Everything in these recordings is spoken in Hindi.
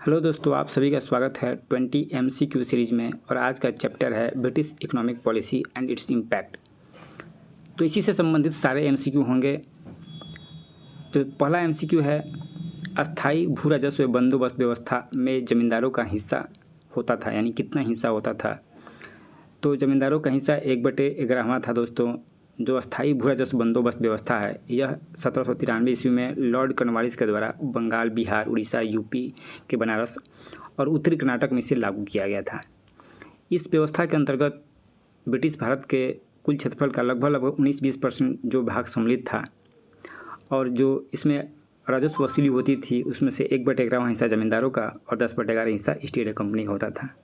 हेलो दोस्तों, आप सभी का स्वागत है 20 MCQ सीरीज़ में। और आज का चैप्टर है British economic policy and its impact. तो इसी से संबंधित सारे MCQ होंगे। तो पहला MCQ है, अस्थाई भू राजस्व बंदोबस्त व्यवस्था में ज़मींदारों का हिस्सा होता था, यानी कितना हिस्सा होता था। तो ज़मींदारों का हिस्सा 1/11 था दोस्तों। जो अस्थाई भू राजस्व बंदोबस्त व्यवस्था है, यह 1793 ईस्वी में लॉर्ड कॉर्नवालिस के द्वारा बंगाल, बिहार, उड़ीसा, यूपी के बनारस और उत्तरी कर्नाटक में इसे लागू किया गया था। इस व्यवस्था के अंतर्गत ब्रिटिश भारत के कुल क्षेत्रफल का लगभग 19-20% जो भाग सम्मिलित था, और जो इसमें राजस्व वसूली होती थी उसमें से 1/11 हिस्सा ज़मींदारों का और 10/11 हिस्सा ईस्ट इंडिया कंपनी का होता था।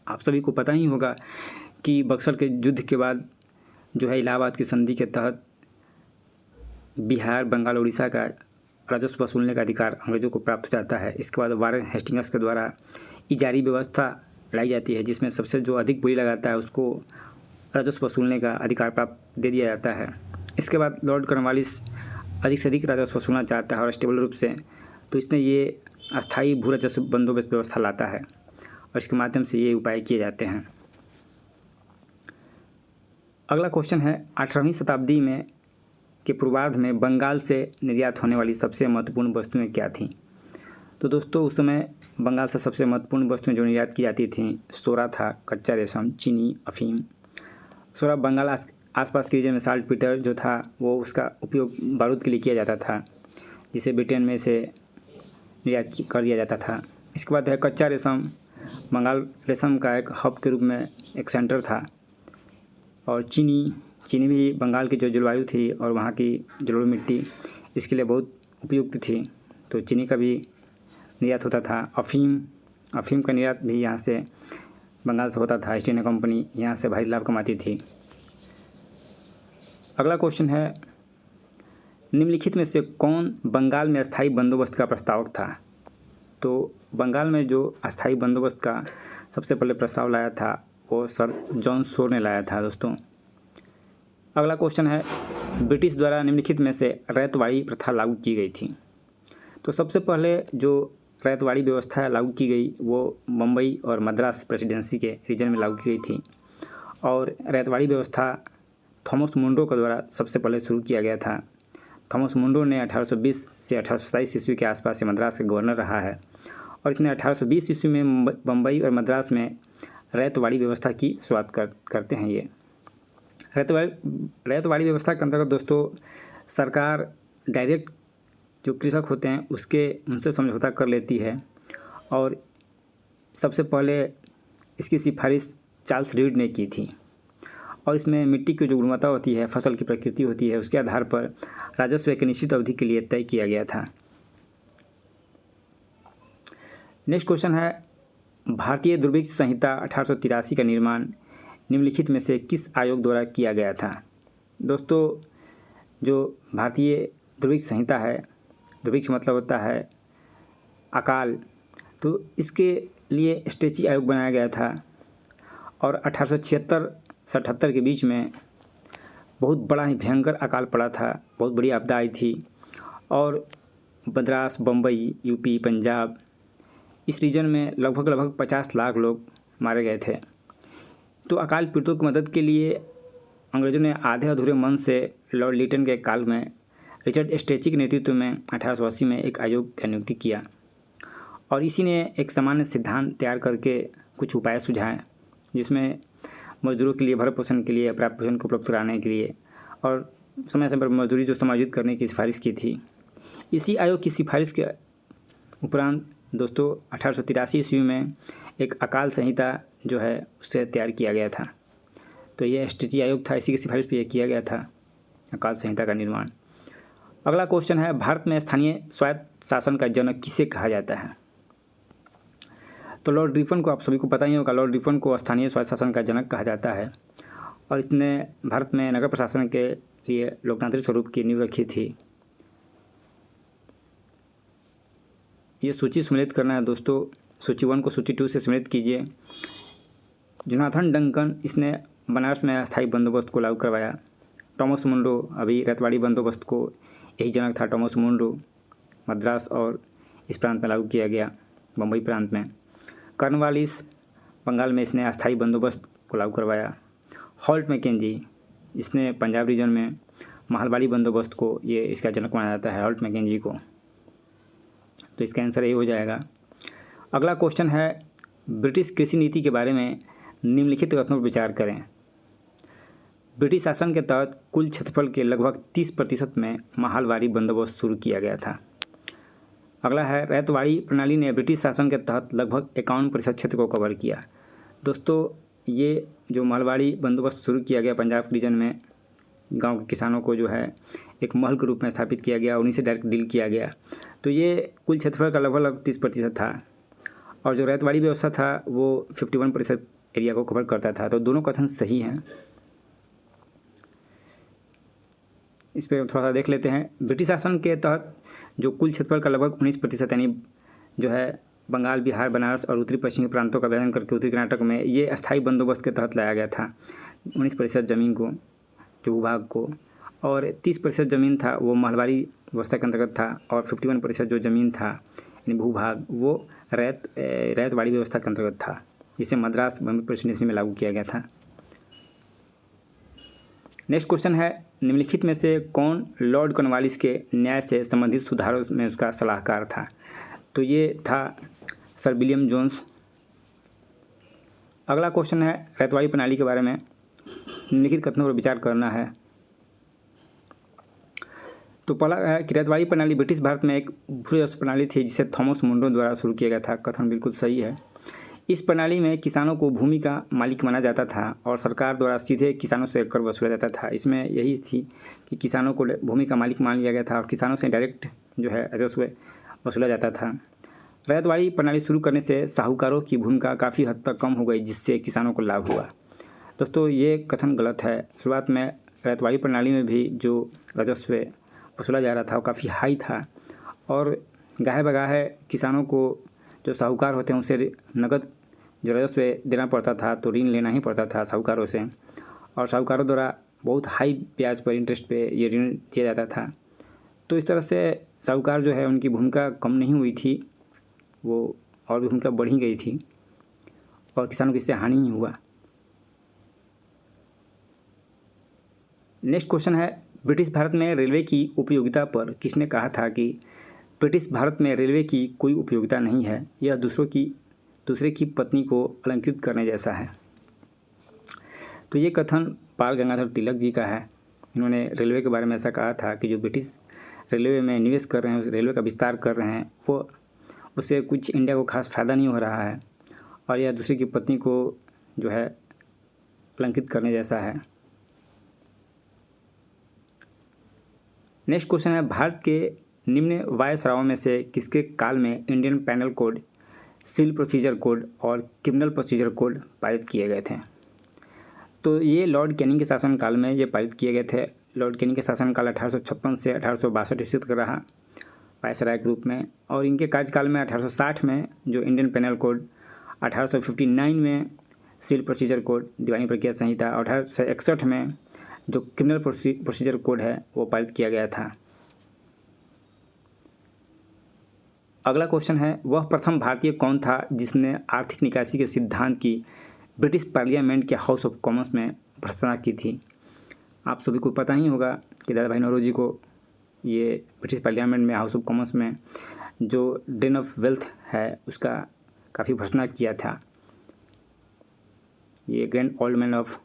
आप सभी को पता ही होगा कि बक्सर के युद्ध के बाद जो है इलाहाबाद की संधि के तहत बिहार, बंगाल, उड़ीसा का राजस्व वसूलने का अधिकार अंग्रेज़ों को प्राप्त हो जाता है। इसके बाद वारेन हेस्टिंग्स के द्वारा इजारी व्यवस्था लाई जाती है, जिसमें सबसे जो अधिक बोली लगाता है उसको राजस्व वसूलने का अधिकार प्राप्त दे दिया जाता है। इसके बाद लॉर्ड कॉर्नवालिस अधिक से अधिक राजस्व वसूलना चाहता है और स्टेबल रूप से, तो इसने ये अस्थाई भू राजस्व बंदोबस्त व्यवस्था लाता है और इसके माध्यम से ये उपाय किए जाते हैं। अगला क्वेश्चन है, 18वीं शताब्दी में के पूर्वार्ध में बंगाल से निर्यात होने वाली सबसे महत्वपूर्ण वस्तुएं क्या थीं? तो दोस्तों, उस समय बंगाल से सबसे महत्वपूर्ण वस्तुएं जो निर्यात की जाती थीं, सोरा था, कच्चा रेशम, चीनी, अफीम। सोरा बंगाल आसपास के रीजन में साल्ट पीटर जो था वो उसका उपयोग बारूद के लिए किया जाता था, जिसे ब्रिटेन में से निर्यात कर दिया जाता था। इसके बाद है कच्चा रेशम। बंगाल रेशम का एक हब के रूप में एक सेंटर था। और चीनी भी बंगाल की जो जलवायु थी और वहाँ की जलोढ़ मिट्टी इसके लिए बहुत उपयुक्त थी, तो चीनी का भी निर्यात होता था। अफीम का निर्यात भी यहाँ से बंगाल से होता था। ईस्ट इंडिया कंपनी यहाँ से भारी लाभ कमाती थी। अगला क्वेश्चन है, निम्नलिखित में से कौन बंगाल में अस्थाई बंदोबस्त का प्रस्तावक था? तो बंगाल में जो अस्थाई बंदोबस्त का सबसे पहले प्रस्ताव लाया था वो सर जॉन शोर ने लाया था दोस्तों। अगला क्वेश्चन है, ब्रिटिश द्वारा निम्नलिखित में से रैयतवाड़ी प्रथा लागू की गई थी? तो सबसे पहले जो रैयतवाड़ी व्यवस्था लागू की गई वो मुंबई और मद्रास प्रेसिडेंसी के रीजन में लागू की गई थी। और रैयतवाड़ी व्यवस्था थॉमस मुंड्रो के द्वारा सबसे पहले शुरू किया गया था। थॉमस मुंड्रो ने 1820 से 1827 ईस्वी के आसपास से मद्रास का गवर्नर रहा है, और इसने 1820 ईस्वी में मुंबई और मद्रास में रैयतवाड़ी व्यवस्था की शुरुआत करते हैं। ये रैयतवाड़ी व्यवस्था के अंतर्गत दोस्तों सरकार डायरेक्ट जो कृषक होते हैं उनसे समझौता कर लेती है। और सबसे पहले इसकी सिफारिश चार्ल्स रीड ने की थी। और इसमें मिट्टी की जो गुणवत्ता होती है, फसल की प्रकृति होती है, उसके आधार पर राजस्व एक निश्चित अवधि के लिए तय किया गया था। नेक्स्ट क्वेश्चन है, भारतीय दुर्भिक्ष संहिता 1883 का निर्माण निम्नलिखित में से किस आयोग द्वारा किया गया था? दोस्तों, जो भारतीय दुर्भिक्ष संहिता है, दुर्भिक्ष मतलब होता है अकाल, तो इसके लिए स्ट्रेची आयोग बनाया गया था। और 1876 से 78 के बीच में बहुत बड़ा ही भयंकर अकाल पड़ा था, बहुत बड़ी आपदा आई थी। और मद्रास, बम्बई, यूपी, पंजाब इस रीजन में लगभग 50 लाख लोग मारे गए थे। तो अकाल पीड़ितों की मदद के लिए अंग्रेज़ों ने आधे अधूरे मन से लॉर्ड लिटन के काल में रिचर्ड स्ट्रेची के नेतृत्व में 1880 में एक आयोग की नियुक्ति किया। और इसी ने एक सामान्य सिद्धांत तैयार करके कुछ उपाय सुझाए, जिसमें मजदूरों के लिए भरण पोषण के लिए, पर्याप्त पोषण को उपलब्ध कराने के लिए और समय समय पर मजदूरी जो समायोजित करने की सिफारिश की थी। इसी आयोग की सिफारिश के उपरांत दोस्तों 1883 ईस्वी में एक अकाल संहिता जो है उससे तैयार किया गया था। तो ये स्ट्रेची आयोग था, इसी की सिफारिश पर यह किया गया था अकाल संहिता का निर्माण। अगला क्वेश्चन है, भारत में स्थानीय स्वायत्त शासन का जनक किसे कहा जाता है? तो लॉर्ड रिपन को आप सभी को पता ही होगा। लॉर्ड रिपन को स्थानीय स्वायत्त शासन का जनक कहा जाता है, और इसने भारत में नगर प्रशासन के लिए लोकतांत्रिक स्वरूप की नींव रखी थी। ये सूची सम्मिलित करना है दोस्तों, सूची 1 को सूची 2 से सम्मिलित कीजिए। जोनाथन डंकन, इसने बनारस में अस्थायी बंदोबस्त को लागू करवाया। टॉमस मुंड्रो, अभी रैयतवाड़ी बंदोबस्त को यही जनक था टॉमस मुंड्रो, मद्रास और इस प्रांत में लागू किया गया। बम्बई प्रांत में। कॉर्नवालिस बंगाल में इसने अस्थायी बंदोबस्त को लागू करवाया। हॉल्ट मैकेंजी इसने पंजाब रीजन में महलबारी बंदोबस्त को, ये इसका जनक माना जाता है हॉल्ट मैकेंजी को। तो इसका आंसर ये हो जाएगा। अगला क्वेश्चन है ब्रिटिश कृषि नीति के बारे में निम्नलिखित कथनों पर विचार करें। ब्रिटिश शासन के तहत कुल क्षेत्रफल के लगभग 30% में महलबारी बंदोबस्त शुरू किया गया था। अगला है रैयतवाड़ी प्रणाली ने ब्रिटिश शासन के तहत लगभग 51% क्षेत्र को कवर किया। दोस्तों ये जो महलबारी बंदोबस्त शुरू किया गया पंजाब रीजन में, गांव के किसानों को जो है एक महल के रूप में स्थापित किया गया, उन्हीं से डायरेक्ट डील किया गया। तो ये कुल क्षेत्रफल का लगभग 30% था और जो रैयतवाड़ी व्यवस्था था वो 51% एरिया को कवर करता था। तो दोनों कथन सही हैं। इस पर थोड़ा सा देख लेते हैं। ब्रिटिश शासन के तहत जो कुल क्षेत्रफल का लगभग 19% यानी जो है बंगाल, बिहार, बनारस और उत्तरी पश्चिमी प्रांतों का विभाजन करके उत्तरी कर्नाटक में ये अस्थायी बंदोबस्त के तहत लाया गया था 19% ज़मीन को, जो भूभाग को, और 30% ज़मीन था वो महलबारी व्यवस्था के अंतर्गत था और 51% जो ज़मीन था यानी भूभाग वो रैयतवाड़ी व्यवस्था के अंतर्गत था, जिसे मद्रास बम्बई प्रेसिडेंसी में लागू किया गया था। नेक्स्ट क्वेश्चन है निम्नलिखित में से कौन लॉर्ड कॉर्नवालिस के न्याय से संबंधित सुधारों में उसका सलाहकार था। तो ये था सर विलियम जोन्स। अगला क्वेश्चन है रैयतवाड़ी प्रणाली के बारे में निम्नलिखित कथनों पर विचार करना है। तो पहला है कि रैयतवाड़ी प्रणाली ब्रिटिश भारत में एक भूराजस्व प्रणाली थी जिसे थॉमस मुंड्रो द्वारा शुरू किया गया था। कथन बिल्कुल सही है। इस प्रणाली में किसानों को भूमि का मालिक माना जाता था और सरकार द्वारा सीधे किसानों से कर वसूला जाता था। इसमें यही थी कि किसानों को भूमि का मालिक मान लिया गया था और किसानों से डायरेक्ट जो है राजस्व वसूला जाता था। रैयतवाड़ी प्रणाली शुरू करने से साहूकारों की भूमिका काफ़ी हद तक कम हो गई, जिससे किसानों को लाभ हुआ। दोस्तों ये कथन गलत है। शुरुआत में रैयतवाड़ी प्रणाली में भी जो राजस्व वसूला जा रहा था वो काफ़ी हाई था और गाहे बगाहे किसानों को जो साहूकार होते हैं उनसे नगद जो राजस्व देना पड़ता था, तो ऋण लेना ही पड़ता था साहूकारों से, और साहूकारों द्वारा बहुत हाई ब्याज पर, इंटरेस्ट पे ये ऋण दिया जाता था। तो इस तरह से साहूकार जो है उनकी भूमिका कम नहीं हुई थी, वो और भी भूमिका बढ़ी गई थी और किसानों की इससे हानि ही हुआ। नेक्स्ट क्वेश्चन है ब्रिटिश भारत में रेलवे की उपयोगिता पर किसने कहा था कि ब्रिटिश भारत में रेलवे की कोई उपयोगिता नहीं है, यह दूसरे की पत्नी को अलंकृत करने जैसा है। तो ये कथन बाल गंगाधर तिलक जी का है। इन्होंने रेलवे के बारे में ऐसा कहा था कि जो ब्रिटिश रेलवे में निवेश कर रहे हैं, उस रेलवे का विस्तार कर रहे हैं, वो उससे कुछ इंडिया को खास फ़ायदा नहीं हो रहा है और यह दूसरे की पत्नी को जो है अलंकृत करने जैसा है। नेक्स्ट क्वेश्चन है भारत के निम्न वायसरायों में से किसके काल में Indian penal code, civil procedure code और क्रिमिनल प्रोसीजर कोड पारित किए गए थे। तो ये लॉर्ड कैनिंग के शासनकाल में ये पारित किए गए थे। लॉर्ड कैनिंग के शासनकाल 1856 से 1862 ईस्वी तक रहा वायसराय के रूप में, और इनके कार्यकाल में 1860 में जो इंडियन पेनल कोड, 1859 में सिविल प्रोसीजर कोड दीवानी प्रक्रिया संहिता और 1861 में जो क्रिमिनल प्रोसीजर कोड है वो पारित किया गया था। अगला क्वेश्चन है वह प्रथम भारतीय कौन था जिसने आर्थिक निकासी के सिद्धांत की ब्रिटिश पार्लियामेंट के हाउस ऑफ कॉमन्स में भर्त्सना की थी। आप सभी को पता ही होगा कि दादा भाई नौरोजी को ये ब्रिटिश पार्लियामेंट में हाउस ऑफ कॉमन्स में जो ड्रेन ऑफ वेल्थ है उसका काफ़ी भर्त्सना किया था। ये grand old man of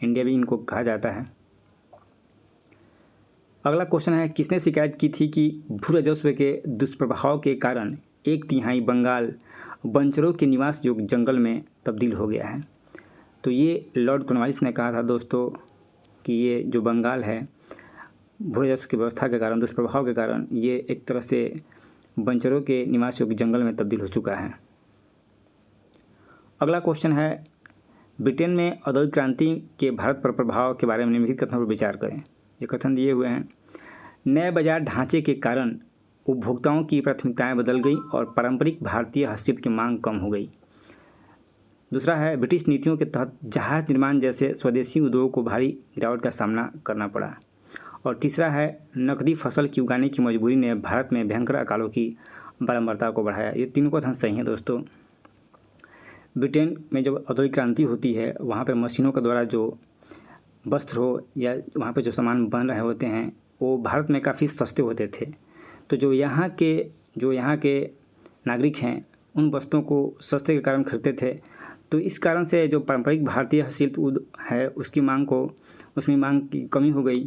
India भी इनको कहा जाता है। अगला क्वेश्चन है किसने शिकायत की थी कि भू राजस्व के दुष्प्रभाव के कारण 1/3 बंगाल बंचरों के निवास योग्य जंगल में तब्दील हो गया है। तो ये लॉर्ड कॉर्नवालिस ने कहा था दोस्तों कि ये जो बंगाल है भू राजस्व की व्यवस्था के कारण, दुष्प्रभाव के कारण ये एक तरह से बंचरों के निवास योग्य जंगल में तब्दील हो चुका है। अगला क्वेश्चन है ब्रिटेन में औद्योगिक क्रांति के भारत पर प्रभाव के बारे में निम्नलिखित कथनों पर विचार करें। ये कथन दिए हुए हैं। नए बाजार ढांचे के कारण उपभोक्ताओं की प्राथमिकताएं बदल गई और पारंपरिक भारतीय हस्तशिल्प की मांग कम हो गई। दूसरा है ब्रिटिश नीतियों के तहत जहाज निर्माण जैसे स्वदेशी उद्योगों को भारी गिरावट का सामना करना पड़ा। और तीसरा है नकदी फसल की उगाने की मजबूरी ने भारत में भयंकर अकालों की बारंबारता को बढ़ाया। ये तीनों कथन सही हैं दोस्तों। ब्रिटेन में जब औद्योगिक क्रांति होती है, वहाँ पे मशीनों के द्वारा जो वस्त्र हो या वहाँ पे जो सामान बन रहे होते हैं वो भारत में काफ़ी सस्ते होते थे। तो जो यहाँ के नागरिक हैं उन वस्तुओं को सस्ते के कारण खरीदते थे। तो इस कारण से जो पारंपरिक भारतीय शिल्प है उसमें मांग की कमी हो गई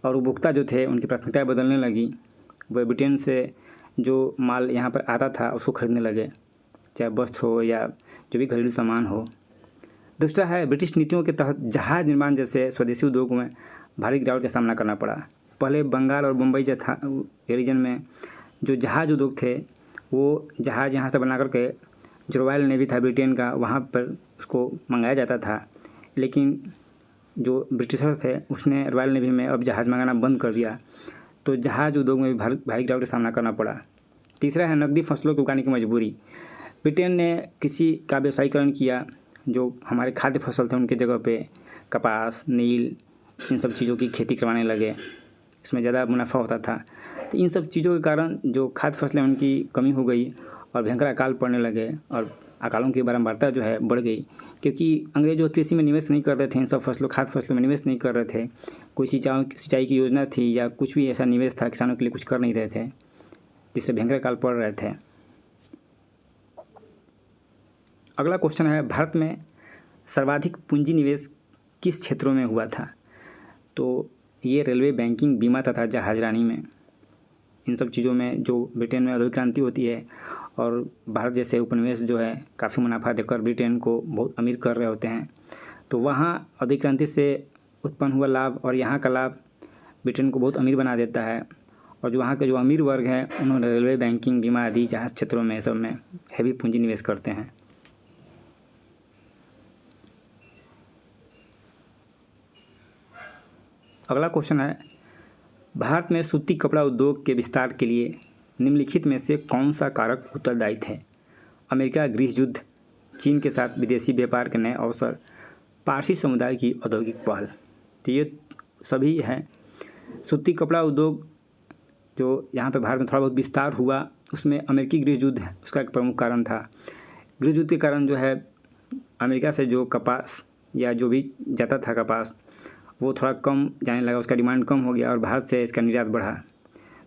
और उपभोक्ता जो थे उनकी प्राथमिकताएं बदलने लगी। वह ब्रिटेन से जो माल यहाँ पर आता था उसको खरीदने लगे, चाहे वस्त्र हो या जो भी घरेलू सामान हो। दूसरा है, ब्रिटिश नीतियों के तहत जहाज़ निर्माण जैसे स्वदेशी उद्योग में भारी गिरावट का सामना करना पड़ा। पहले बंगाल और मुंबई रीजन में जो जहाज़ उद्योग थे वो जहाज़ यहाँ से बना करके जो रॉयल नेवी था ब्रिटेन का वहाँ पर उसको मंगाया जाता था। लेकिन जो ब्रिटिशर थे उसने रॉयल नेवी में अब जहाज़ मंगाना बंद कर दिया, तो जहाज़ उद्योग में भी भारी गिरावट का सामना करना पड़ा। तीसरा है, नकदी फसलों को उगाने की मजबूरी। ब्रिटेन ने कृषि का व्यवसायीकरण किया। जो हमारे खाद्य फसल थे उनके जगह पे कपास, नील, इन सब चीज़ों की खेती करवाने लगे। इसमें ज़्यादा मुनाफा होता था। तो इन सब चीज़ों के कारण जो खाद्य फसलें उनकी कमी हो गई और भयंकर अकाल पड़ने लगे और अकालों की बारंबारता जो है बढ़ गई, क्योंकि अंग्रेज जो कृषि में निवेश नहीं कर रहे थे, इन सब खाद्य फसलों में निवेश नहीं कर रहे थे। कोई सिंचाई की योजना थी या कुछ भी ऐसा निवेश था किसानों के लिए कुछ कर नहीं रहे थे, जिससे भयंकर अकाल पड़ रहे थे। अगला क्वेश्चन है, भारत में सर्वाधिक पूंजी निवेश किस क्षेत्रों में हुआ था? तो ये रेलवे, बैंकिंग, बीमा तथा जहाजरानी में, इन सब चीज़ों में जो ब्रिटेन में औद्योगिक क्रांति होती है और भारत जैसे उपनिवेश जो है काफ़ी मुनाफा देकर ब्रिटेन को बहुत अमीर कर रहे होते हैं, तो वहाँ औद्योगिक क्रांति से उत्पन्न हुआ लाभ और यहाँ का लाभ ब्रिटेन को बहुत अमीर बना देता है। और जो वहाँ के जो अमीर वर्ग हैं उन्होंने रेलवे, बैंकिंग, बीमा आदि जहाज क्षेत्रों में सब में हैवी पूंजी निवेश करते हैं। अगला क्वेश्चन है, भारत में सूती कपड़ा उद्योग के विस्तार के लिए निम्नलिखित में से कौन सा कारक उत्तरदायी थे? अमेरिका गृह युद्ध, चीन के साथ विदेशी व्यापार के नए अवसर, पारसी समुदाय की औद्योगिक पहल। तो ये सभी हैं। सूती कपड़ा उद्योग जो यहाँ पे भारत में थोड़ा बहुत विस्तार हुआ, उसमें अमेरिकी गृह युद्ध उसका एक प्रमुख कारण था। गृह युद्ध के कारण जो है अमेरिका से जो कपास या जो भी जाता था कपास वो थोड़ा कम जाने लगा, उसका डिमांड कम हो गया और भारत से इसका निर्यात बढ़ा।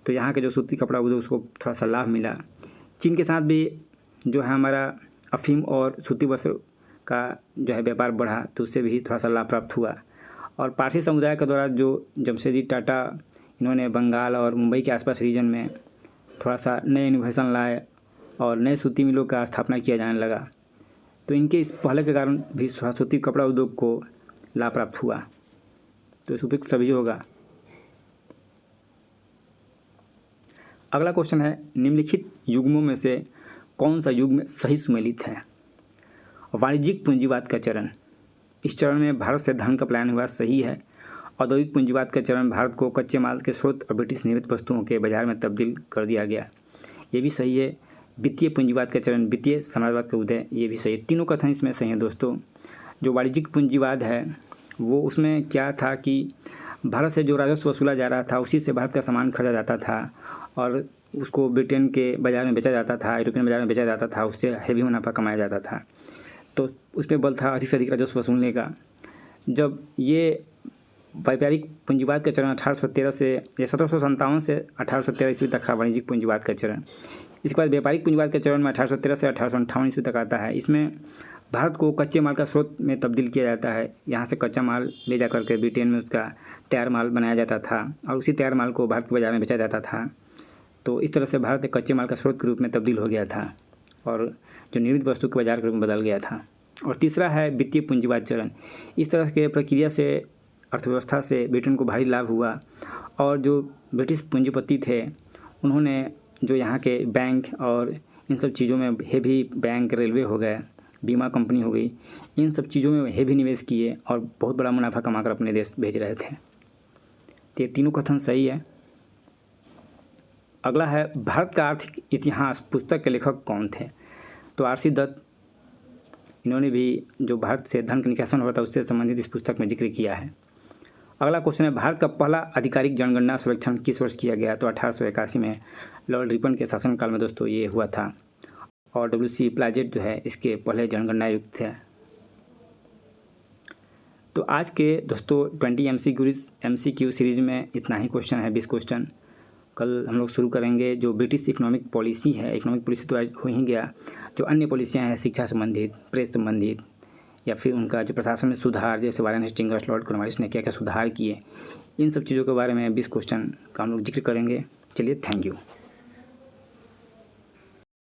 तो यहाँ के जो सूती कपड़ा उद्योग उसको थोड़ा सा लाभ मिला। चीन के साथ भी जो है हमारा अफीम और सूती वस्त्र का जो है व्यापार बढ़ा, तो उससे भी थोड़ा सा लाभ प्राप्त हुआ। और पारसी समुदाय के द्वारा जो जमशेदजी टाटा इन्होंने बंगाल और मुंबई के आसपास रीजन में थोड़ा सा नए इनोवेशन लाए और नए सूती मिलों का स्थापना किया जाने लगा। तो इनके इस पहले के कारण भी सूती कपड़ा उद्योग को लाभ प्राप्त हुआ। तो इस उपयुक्त सभी होगा। अगला क्वेश्चन है, निम्नलिखित युग्मों में से कौन सा युग्म सही सुमेलित है? वाणिज्यिक पूंजीवाद का चरण, इस चरण में भारत से धन का पलायन हुआ, सही है। औद्योगिक पूंजीवाद का चरण, भारत को कच्चे माल के स्रोत और ब्रिटिश निर्मित वस्तुओं के बाजार में तब्दील कर दिया गया, ये भी सही है। वित्तीय पूंजीवाद का चरण, वित्तीय साम्राज्यवाद का उदय, ये भी सही है। तीनों कथन इसमें सही है दोस्तों। जो वाणिज्यिक पूंजीवाद है वो उसमें क्या था कि भारत से जो राजस्व वसूला जा रहा था उसी से भारत का सामान खरीदा जाता था और उसको ब्रिटेन के बाज़ार में बेचा जाता था, यूरोपियन बाज़ार में बेचा जाता था, उससे हैवी मुनाफा कमाया जाता था। तो उस पर बल था अधिक से अधिक राजस्व वसूलने का। जब ये व्यापारिक पूंजीवाद का चरण 1813 से या 1757 से 1813 ईस्वी तक था वाणिज्यिक पूंजीवाद का चरण। इसके बाद व्यापारिक पूंजीवाद के चरण में 1813 से 1858 ईस्वी तक आता है। इसमें भारत को कच्चे माल का स्रोत में तब्दील किया जाता है। यहाँ से कच्चा माल ले जा करके ब्रिटेन में उसका तैयार माल बनाया जाता था और उसी तैयार माल को भारत के बाज़ार में बेचा जाता था। तो इस तरह से भारत एक कच्चे माल का स्रोत के रूप में तब्दील हो गया था और जो निर्मित वस्तु के बाज़ार के रूप में बदल गया था। और तीसरा है वित्तीय पूंजीवाद चरण। इस तरह के प्रक्रिया से अर्थव्यवस्था से ब्रिटेन को भारी लाभ हुआ और जो ब्रिटिश पूंजीपति थे उन्होंने जो यहाँ के बैंक और इन सब चीज़ों में हेवी, बैंक, रेलवे हो गए, बीमा कंपनी हो गई, इन सब चीज़ों में हेवी निवेश किए और बहुत बड़ा मुनाफा कमाकर अपने देश भेज रहे थे। तो ये तीनों कथन सही है। अगला है, भारत का आर्थिक इतिहास पुस्तक के लेखक कौन थे? तो आर सी दत्त, इन्होंने भी जो भारत से धन का निकासन हो रहा था उससे संबंधित इस पुस्तक में जिक्र किया है। अगला क्वेश्चन है, भारत का पहला आधिकारिक जनगणना सर्वेक्षण किस वर्ष किया गया? तो 1881 में लॉर्ड रिपन के शासनकाल में दोस्तों ये हुआ था। और WC प्लाजेट जो है इसके पहले जनगणना आयुक्त थे। तो आज के दोस्तों 20 MCQ सीरीज़ में इतना ही क्वेश्चन है, 20 क्वेश्चन। कल हम लोग शुरू करेंगे जो ब्रिटिश इकोनॉमिक पॉलिसी है। इकोनॉमिक पॉलिसी तो आज हो ही गया, जो अन्य पॉलिसियाँ हैं शिक्षा संबंधित, प्रेस संबंधित, या फिर उनका जो प्रशासन में सुधार, जैसे वारेन हेस्टिंग्स, लॉर्ड कॉर्नवालिस ने क्या क्या सुधार किए, इन सब चीज़ों के बारे में 20 क्वेश्चन का हम लोग जिक्र करेंगे। चलिए, थैंक यू।